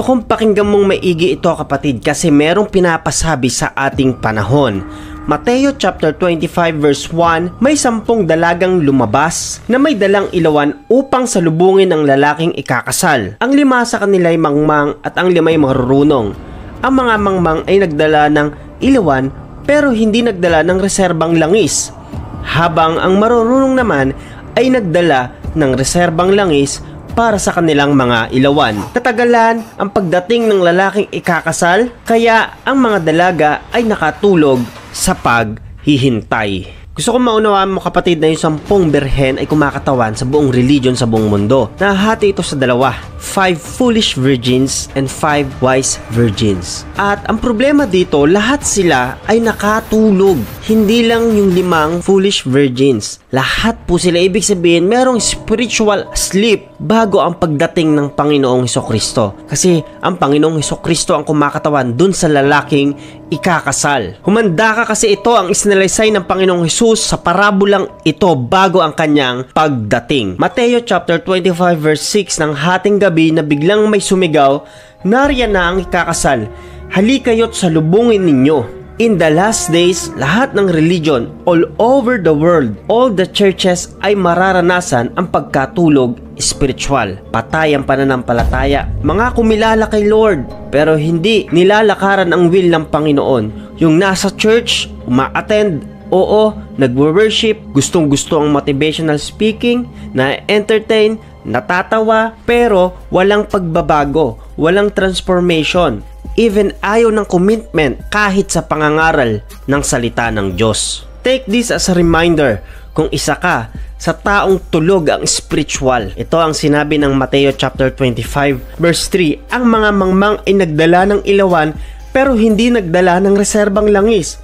Gusto kong pakinggan mong maigi ito kapatid kasi merong pinapasabi sa ating panahon. Mateo chapter 25 verse 1, may 10 dalagang lumabas na may dalang ilawan upang salubungin ang lalaking ikakasal. Ang 5 sa kanila ay mangmang at ang 5 ay marurunong. Ang mga mangmang ay nagdala ng ilawan pero hindi nagdala ng reserbang langis, habang ang marurunong naman ay nagdala ng reserbang langis para sa kanilang mga ilawan. Natagalan ang pagdating ng lalaking ikakasal, kaya ang mga dalaga ay nakatulog sa paghihintay. Gusto kong maunawaan mo kapatid na yung 10 birhen ay kumakatawan sa buong religion sa buong mundo. Nahahati ito sa dalawa, 5 foolish virgins and 5 wise virgins. At ang problema dito, lahat sila ay nakatulog. Hindi lang yung 5 foolish virgins. Lahat po sila, ibig sabihin merong spiritual sleep bago ang pagdating ng Panginoong Hesukristo. Kasi ang Panginoong Hesukristo ang kumakatawan dun sa lalaking ikakasal. Humanda ka kasi ito ang isinalaysay ng Panginoong Hesus sa parabolang ito bago ang kanyang pagdating. Mateo chapter 25 verse 6, ng hating gabi na biglang may sumigaw, "Nariyan na ang ikakasal, halikayo't salubungin ninyo." In the last days, lahat ng religion all over the world, all the churches ay mararanasan ang pagkatulog spiritual. Patay ang pananampalataya. Mga kumilala kay Lord pero hindi nilalakaran ang will ng Panginoon. Yung nasa church, uma-attend, oo, nagwo-worship, gustong-gusto ang motivational speaking, na-entertain, natatawa, pero walang pagbabago, walang transformation. Even ayaw ng commitment kahit sa pangangaral ng salita ng Diyos. Take this as a reminder kung isa ka sa taong tulog ang spiritual. Ito ang sinabi ng Mateo chapter 25 verse 3. Ang mga mangmang ay nagdala ng ilawan pero hindi nagdala ng reserbang langis,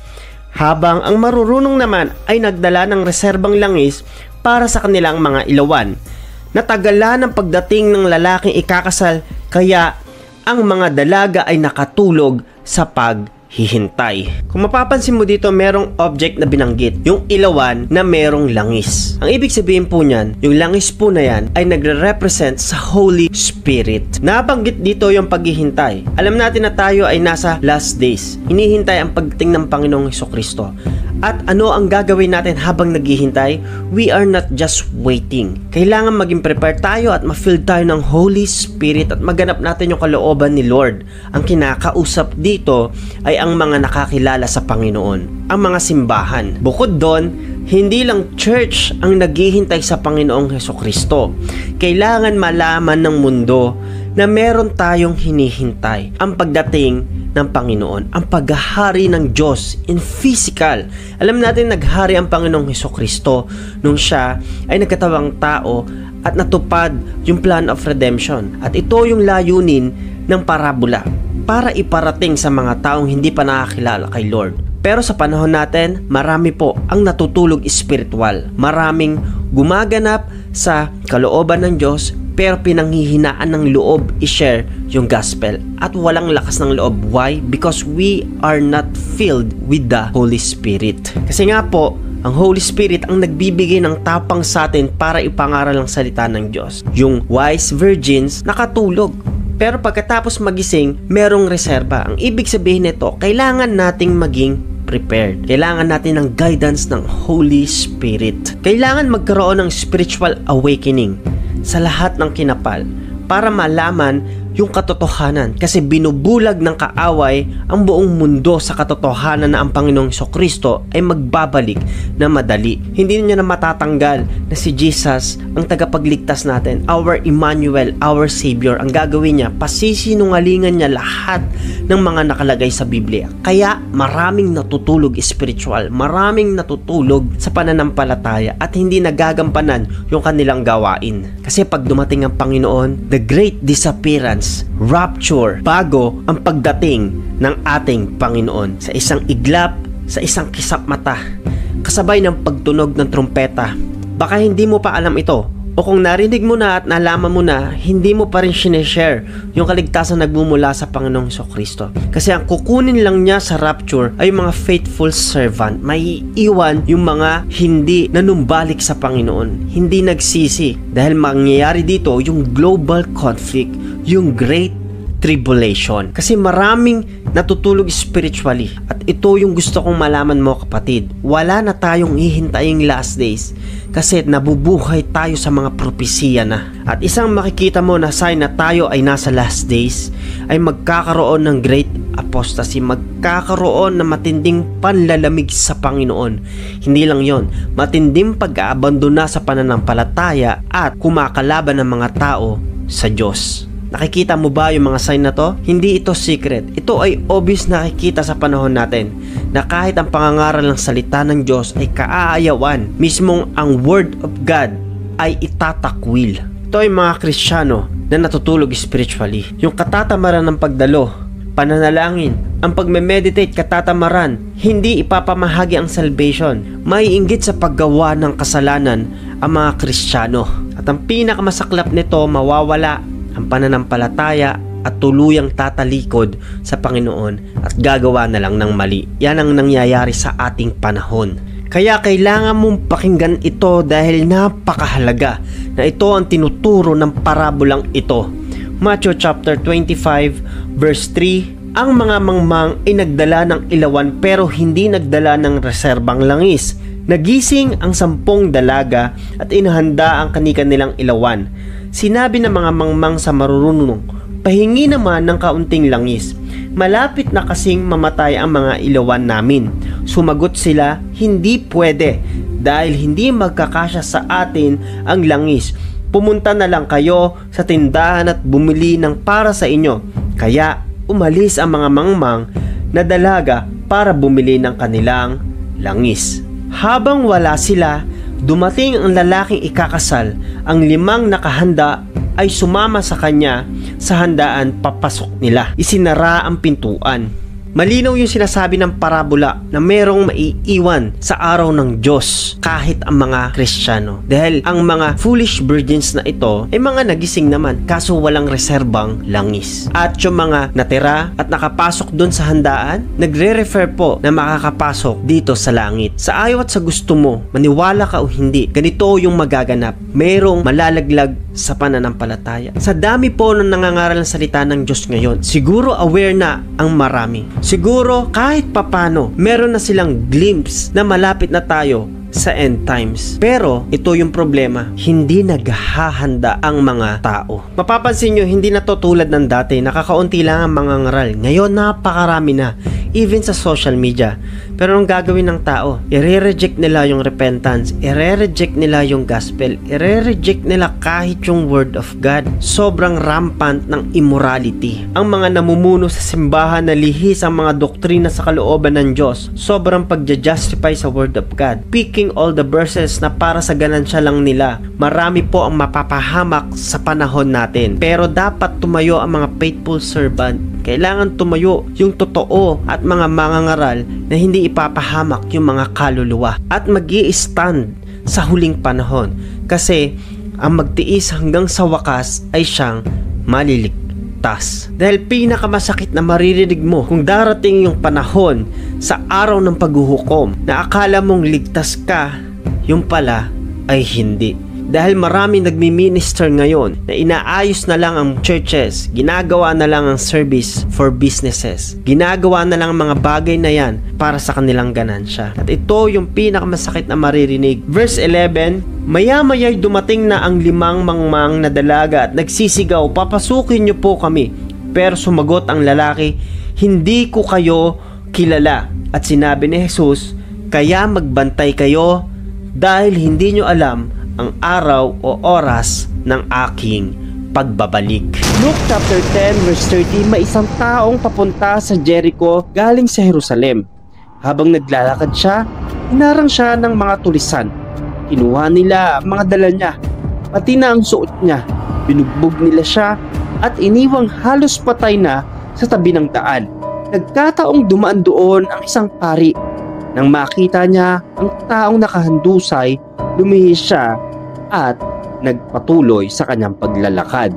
habang ang marurunong naman ay nagdala ng reserbang langis para sa kanilang mga ilawan. Natagalan ang pagdating ng lalaking ikakasal, kaya ang mga dalaga ay nakatulog sa paghihintay. Kung mapapansin mo dito, merong object na binanggit, yung ilawan na merong langis. Ang ibig sabihin po niyan, yung langis po na yan ay nagre-represent sa Holy Spirit. Nabanggit dito yung paghihintay. Alam natin na tayo ay nasa last days. Hinihintay ang pagdating ng Panginoong Hesukristo. At ano ang gagawin natin habang naghihintay? We are not just waiting. Kailangan maging prepared tayo at ma-fill tayo ng Holy Spirit at maganap natin yung kalooban ni Lord. Ang kinakausap dito ay ang mga nakakilala sa Panginoon, ang mga simbahan. Bukod doon, hindi lang church ang naghihintay sa Panginoong Hesukristo. Kailangan malaman ng mundo na meron tayong hinihintay, ang pagdating ng Panginoon, ang paghahari ng Diyos in physical. Alam natin naghari ang Panginoong Hesukristo nung siya ay nagkatawang tao at natupad yung plan of redemption. At ito yung layunin ng parabola para iparating sa mga taong hindi pa nakakilala kay Lord. Pero sa panahon natin, marami po ang natutulog spiritual. Maraming gumaganap sa kalooban ng Diyos pero pinanghihinaan ng loob i-share yung gospel at walang lakas ng loob. Why? Because we are not filled with the Holy Spirit. Kasi nga po, ang Holy Spirit ang nagbibigay ng tapang sa atin para ipangaral ang salita ng Diyos. Yung wise virgins nakatulog, pero pagkatapos magising, merong reserba. Ang ibig sabihin nito, kailangan nating maging prepared. Kailangan natin ng guidance ng Holy Spirit. Kailangan magkaroon ng spiritual awakening sa lahat ng kinapal para malaman yung katotohanan, kasi binubulag ng kaaway ang buong mundo sa katotohanan na ang Panginoong Hesukristo ay magbabalik na madali. Hindi niya na matatanggal na si Jesus ang tagapagligtas natin, our Emmanuel, our Savior. Ang gagawin niya, pasisinungalingan niya lahat ng mga nakalagay sa Biblia. Kaya maraming natutulog spiritual, maraming natutulog sa pananampalataya at hindi nagagampanan yung kanilang gawain. Kasi pag dumating ang Panginoon, the great disappearance, rapture, bago ang pagdating ng ating Panginoon, sa isang iglap, sa isang kisap mata, kasabay ng pagtunog ng trumpeta. Baka hindi mo pa alam ito, o kung narinig mo na at nalaman mo na, hindi mo pa rin sinishare yung kaligtasan nagmumula sa Panginoong Hesukristo. Kasi ang kukunin lang niya sa rapture ay yung mga faithful servant. May iwan yung mga hindi nanumbalik sa Panginoon, hindi nagsisi. Dahil mangyayari dito yung global conflict, yung great tribulation. Kasi maraming natutulog spiritually. At ito yung gusto kong malaman mo, kapatid. Wala na tayong hihintaying last days kasi nabubuhay tayo sa mga propesiya na. At isang makikita mo na sign na tayo ay nasa last days ay magkakaroon ng great apostasy, magkakaroon ng matinding panlalamig sa Panginoon. Hindi lang yon, matinding pag-aabandona sa pananampalataya at kumakalaban ng mga tao sa Diyos. Nakikita mo ba yung mga sign na to? Hindi ito secret. Ito ay obvious nakikita sa panahon natin na kahit ang pangangaral ng salita ng Diyos ay kaaayawan, mismong ang Word of God ay itatakwil. Ito ay mga Kristiyano na natutulog spiritually. Yung katatamaran ng pagdalo, pananalangin, ang pagme-meditate katatamaran, hindi ipapamahagi ang salvation. May inggit sa paggawa ng kasalanan ang mga Kristiyano. At ang pinakamasaklap nito, mawawala ang pananampalataya at tuluyang tatalikod sa Panginoon at gagawa na lang ng mali. Yan ang nangyayari sa ating panahon. Kaya kailangan mong pakinggan ito dahil napakahalaga na ito ang tinuturo ng parabolang ito. Matthew chapter 25 verse 3, ang mga mangmang ay nagdala ng ilawan pero hindi nagdala ng reserbang langis. Nagising ang 10 dalaga at inahanda ang kani-kanilang ilawan. Sinabi ng mga mangmang sa marurunong, pahingi naman ng kaunting langis. Malapit na kasing mamatay ang mga ilawan namin. Sumagot sila, hindi pwede dahil hindi magkakasya sa atin ang langis. Pumunta na lang kayo sa tindahan at bumili ng para sa inyo. Kaya umalis ang mga mangmang na dalaga para bumili ng kanilang langis. Habang wala sila, dumating ang lalaking ikakasal. Ang 5 nakahanda ay sumama sa kanya sa handaan papasok nila. Isinara ang pintuan. Malinaw yung sinasabi ng parabola na merong maiiwan sa araw ng Diyos kahit ang mga Kristiyano. Dahil ang mga foolish virgins na ito ay mga nagising naman kaso walang reserbang langis. At yung mga natira at nakapasok doon sa handaan, nagre-refer po na makakapasok dito sa langit. Sa ayaw at sa gusto mo, maniwala ka o hindi, ganito yung magaganap. Merong malalaglag sa pananampalataya. Sa dami po ng nangangaral ng salita ng Diyos ngayon, siguro aware na ang marami. Siguro kahit papano, meron na silang glimpse na malapit na tayo sa end times. Pero ito yung problema, hindi naghahanda ang mga tao. Mapapansin nyo, hindi na to tulad ng dati, nakakaunti lang ang mga ngaral. Ngayon napakarami na, even sa social media. Pero ang gagawin ng tao, i-reject nila yung repentance, i-reject nila yung gospel, i-reject nila kahit yung word of God. Sobrang rampant ng immorality. Ang mga namumuno sa simbahan na lihis ang mga doktrina sa kalooban ng Diyos, sobrang pagja-justify sa word of God, picking all the verses na para sa ganansya lang nila. Marami po ang mapapahamak sa panahon natin. Pero dapat tumayo ang mga faithful servant. Kailangan tumayo yung totoo at mga mangangaral na hindi ipapahamak yung mga kaluluwa at mag-i-stand sa huling panahon, kasi ang magtiis hanggang sa wakas ay siyang maliligtas. Dahil pinakamasakit na maririnig mo kung darating yung panahon sa araw ng paghuhukom na akala mong ligtas ka, yung pala ay hindi. Dahil marami nagmi-minister ngayon na inaayos na lang ang churches, ginagawa na lang ang service for businesses, ginagawa na lang ang mga bagay na yan para sa kanilang ganansya. At ito yung pinakamasakit na maririnig. Verse 11, maya-maya'y dumating na ang 5 mangmang na dalaga at nagsisigaw, papasukin niyo po kami. Pero sumagot ang lalaki, hindi ko kayo kilala. At sinabi ni Jesus, kaya magbantay kayo dahil hindi niyo alam ang araw o oras ng aking pagbabalik. Luke chapter 10 verse 30, may isang taong papunta sa Jericho galing sa Jerusalem. Habang naglalakad siya, hinarang siya ng mga tulisan. Kinuha nila ang mga dala niya, pati na ang suot niya. Binugbog nila siya at iniwang halos patay na sa tabi ng daan. Nagkataong dumaan doon ang isang pari. Nang makita niya ang taong nakahandusay, lumihis siya at nagpatuloy sa kanyang paglalakad.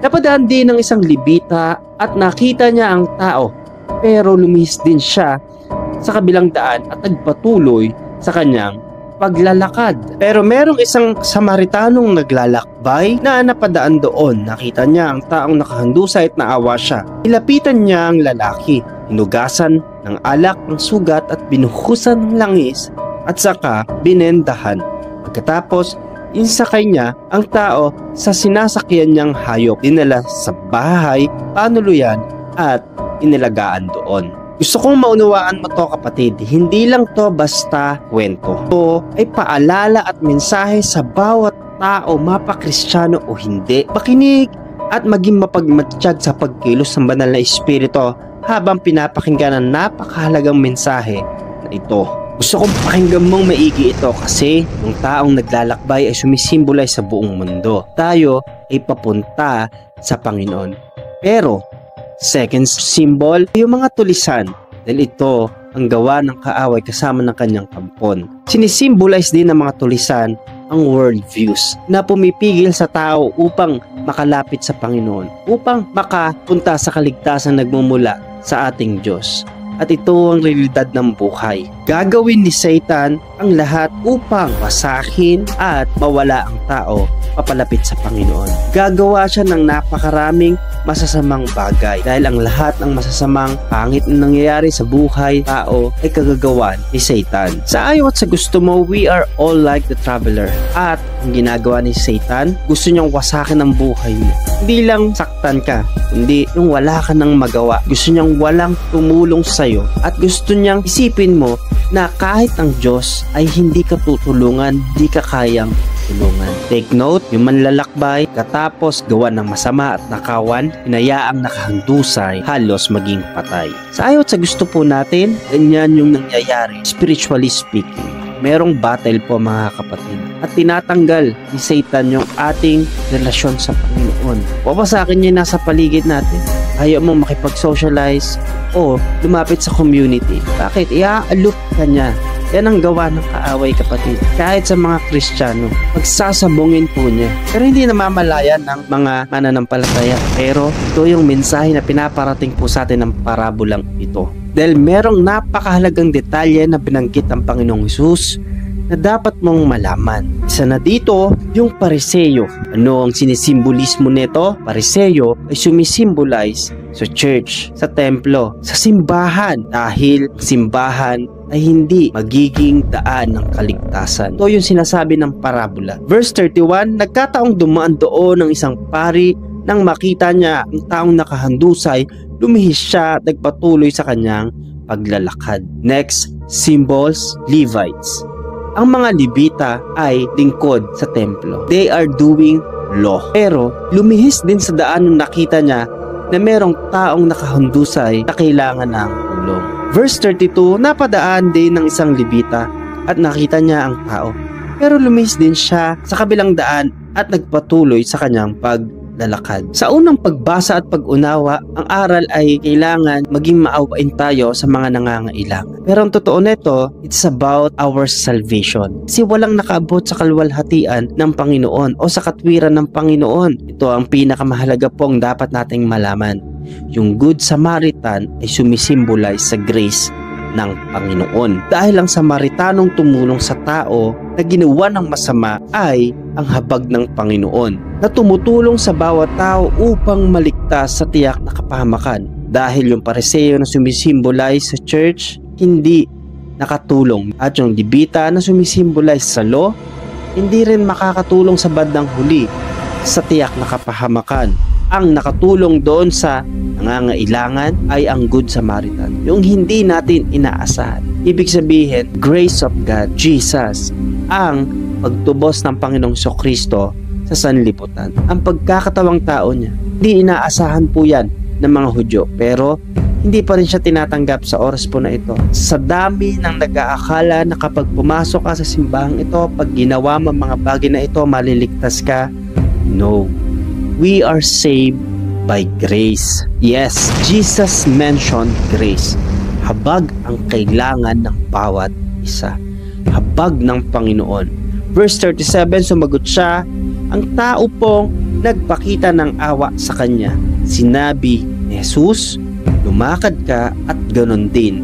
Napadaan din ng isang Levita at nakita niya ang tao, pero lumihis din siya sa kabilang daan at nagpatuloy sa kanyang paglalakad. Pero merong isang Samaritanong naglalakbay na napadaan doon. Nakita niya ang taong nakahandusay at naawa siya. Nilapitan niya ang lalaki, hinugasan ng alak ang sugat at binuhusan ng langis at saka binendahan. Pagkatapos, insakay niya ang tao sa sinasakyan niyang hayop, dinala sa bahay, panuluyan at inilagaan doon. Gusto kong maunawaan mo to kapatid, hindi lang to basta kwento. Ito ay paalala at mensahe sa bawat tao, mapa-Kristiyano o hindi. Makinig at maging mapagmatsyag sa pagkilos ng banal na espiritu habang pinapakinggan ang napakahalagang mensahe na ito. Gusto kong pakinggan mong maigi ito kasi yung taong naglalakbay ay sumisimbolo sa buong mundo. Tayo ay papunta sa Panginoon. Pero second symbol, yung mga tulisan, dahil ito ang gawa ng kaaway kasama ng kanyang kampon. Sinisimbolize din ng mga tulisan ang worldviews na pumipigil sa tao upang makalapit sa Panginoon, upang makapunta sa kaligtasan nagmumula sa ating Diyos. At ito ang realidad ng buhay. Gagawin ni Satan ang lahat upang wasakin at mawala ang tao papalapit sa Panginoon. Gagawa siya ng napakaraming masasamang bagay dahil ang lahat ng masasamang pangit na nangyayari sa buhay tao ay kagagawan ni Satan. Sa ayaw at sa gusto mo, we are all like the traveler. At ang ginagawa ni Satan, gusto niyang wasakin ang buhay mo. Hindi lang saktan ka, kundi yung wala ka nang magawa. Gusto niyang walang tumulong sa'yo at gusto niyang isipin mo na kahit ang Diyos ay hindi ka tutulungan, di ka kayang tulungan. Take note, yung manlalakbay katapos gawa ng masama at nakawan, pinayaang nakahandusay, halos maging patay. Sa ayaw at sa gusto po natin, ganyan yung nangyayari, spiritually speaking. Merong battle po mga kapatid at tinatanggal ni Satan yung ating relasyon sa Panginoon. Papasakin niya nasa paligid natin. Ayaw mo makipag-socialize o lumapit sa community. Bakit? Iaalok ka niya. Yan ang gawa ng kaaway kapatid. Kahit sa mga Kristiyano, magsasabungin po niya. Pero hindi namamalayan ng mga mananampalataya. Pero ito yung mensahe na pinaparating po sa atin ng parabolang ito. Dahil merong napakahalagang detalye na binanggit ang Panginoong Hesus na dapat mong malaman. Isa na dito, yung pariseyo. Ano ang sinisimbolismo nito? Pariseyo ay sumisimbolize sa church, sa templo, sa simbahan. Dahil simbahan ay hindi magiging daan ng kaligtasan. Ito yung sinasabi ng parabola. Verse 31, nagkataong dumaan doon ng isang pari nang makita niya ang taong nakahandusay, lumihis siya at nagpatuloy sa kanyang paglalakad. Next, symbols, Levites. Ang mga Levita ay lingkod sa templo. They are doing law. Pero lumihis din sa daan nung nakita niya na merong taong nakahandusay na kailangan ng tulong. Verse 32, napadaan din ng isang Levita at nakita niya ang tao. Pero lumihis din siya sa kabilang daan at nagpatuloy sa kanyang paglalakad. Sa unang pagbasa at pag-unawa, ang aral ay kailangan maging maawain tayo sa mga nangangailangan. Pero ang totoo nito, it's about our salvation. Kasi walang nakaabot sa kalwalhatian ng Panginoon o sa katwiran ng Panginoon. Ito ang pinakamahalaga pong dapat nating malaman. Yung Good Samaritan ay sumisimbolize sa grace ng Panginoon. Dahil ang Samaritanong tumulong sa tao na ginawa ng masama ay ang habag ng Panginoon na tumutulong sa bawat tao upang maligtas sa tiyak na kapahamakan. Dahil yung pariseyo na sumisimbolize sa church, hindi nakatulong. At yung Levita na sumisimbolize sa law, hindi rin makakatulong sa bandang huli sa tiyak na kapahamakan. Ang nakatulong doon sa nangangailangan ay ang Good Samaritan, yung hindi natin inaasahan. Ibig sabihin, grace of God, Jesus, ang pagtubos ng Panginoong Kristo sa sanlibutan. Ang pagkakatawang tao niya, hindi inaasahan po yan ng mga Hudyo, pero hindi pa rin siya tinatanggap sa oras po na ito. Sa dami ng nag-aakala na kapag pumasok ka sa simbahang ito, pag ginawa mo mga bagay na ito, maliligtas ka. No. We are saved by grace. Yes, Jesus mentioned grace. Habag ang kailangan ng bawat isa. Habag ng Panginoon. Verse 37, sumagot siya, ang tao pong nagpakita ng awa sa kanya. Sinabi ni Jesus, lumakad ka at ganon din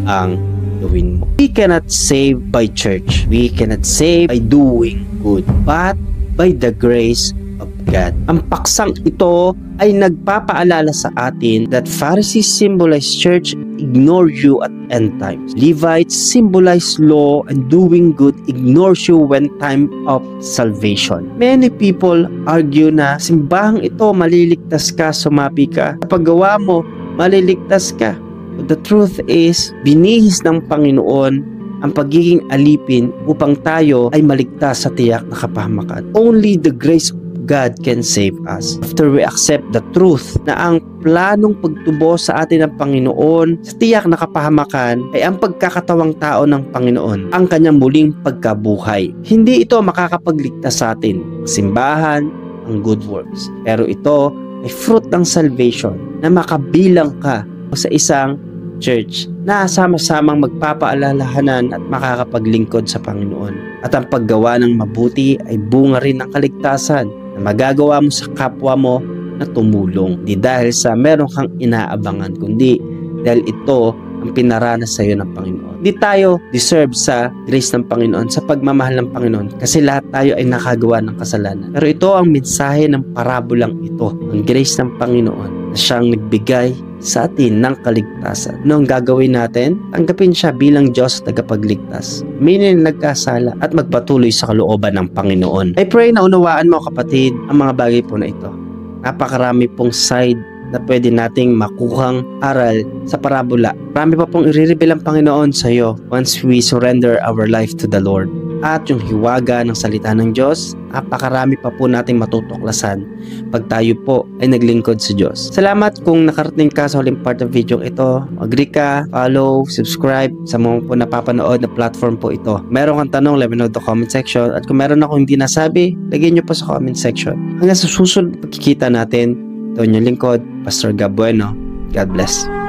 ang gawin mo. We cannot save by church. We cannot save by doing good, but by the grace of God. Ang paksang ito ay nagpapaalala sa atin that Pharisees symbolize church, ignore you at end times. Levites symbolize law, and doing good ignores you when time of salvation. Many people argue na simbahang ito maliligtas ka, sumapi ka. Kapag gawa mo, maliligtas ka. But the truth is, binihis ng Panginoon ang pagiging alipin upang tayo ay maligtas sa tiyak na kapahamakan. Only the grace of God can save us. After we accept the truth na ang planong pagtubo sa atin ng Panginoon sa tiyak na kapahamakan ay ang pagkakatawang tao ng Panginoon, ang kanyang muling pagkabuhay. Hindi ito makakapagligtas sa atin, simbahan, ang good works. Pero ito ay fruit ng salvation na makabilang ka sa isang church na sama-samang magpapaalalahanan at makakapaglingkod sa Panginoon. At ang paggawa ng mabuti ay bunga rin ng kaligtasan na magagawa mo sa kapwa mo na tumulong. Di dahil sa meron kang inaabangan, kundi dahil ito ang pinaranas sa iyo ng Panginoon. Di tayo deserve sa grace ng Panginoon, sa pagmamahal ng Panginoon, kasi lahat tayo ay nakagawa ng kasalanan. Pero ito ang mensahe ng parabolang ito, ang grace ng Panginoon na siyang nagbigay sa atin ng kaligtasan. Noong gagawin natin, tanggapin siya bilang Diyos tagapagligtas, minin nagkasala at magpatuloy sa kalooban ng Panginoon. I pray na unawaan mo, kapatid, ang mga bagay po na ito. Napakarami pong side na pwede nating makuhang aral sa parabola. Marami pa pong i-reveal ang Panginoon sa iyo once we surrender our life to the Lord. At yung hiwaga ng salita ng Diyos, napakarami pa po nating matutuklasan pag tayo po ay naglingkod sa Diyos. Salamat kung nakarating ka sa huling part ng video ito. Agree ka, follow, subscribe sa mga po napapanood na platform po ito. Meron kang tanong, let me know in the comment section. At kung meron akong hindi nasabi, lagyan nyo po sa comment section. Hanggang sa susunod pagkikita natin, ito yung lingkod, Pastor Gab Bueno. God bless.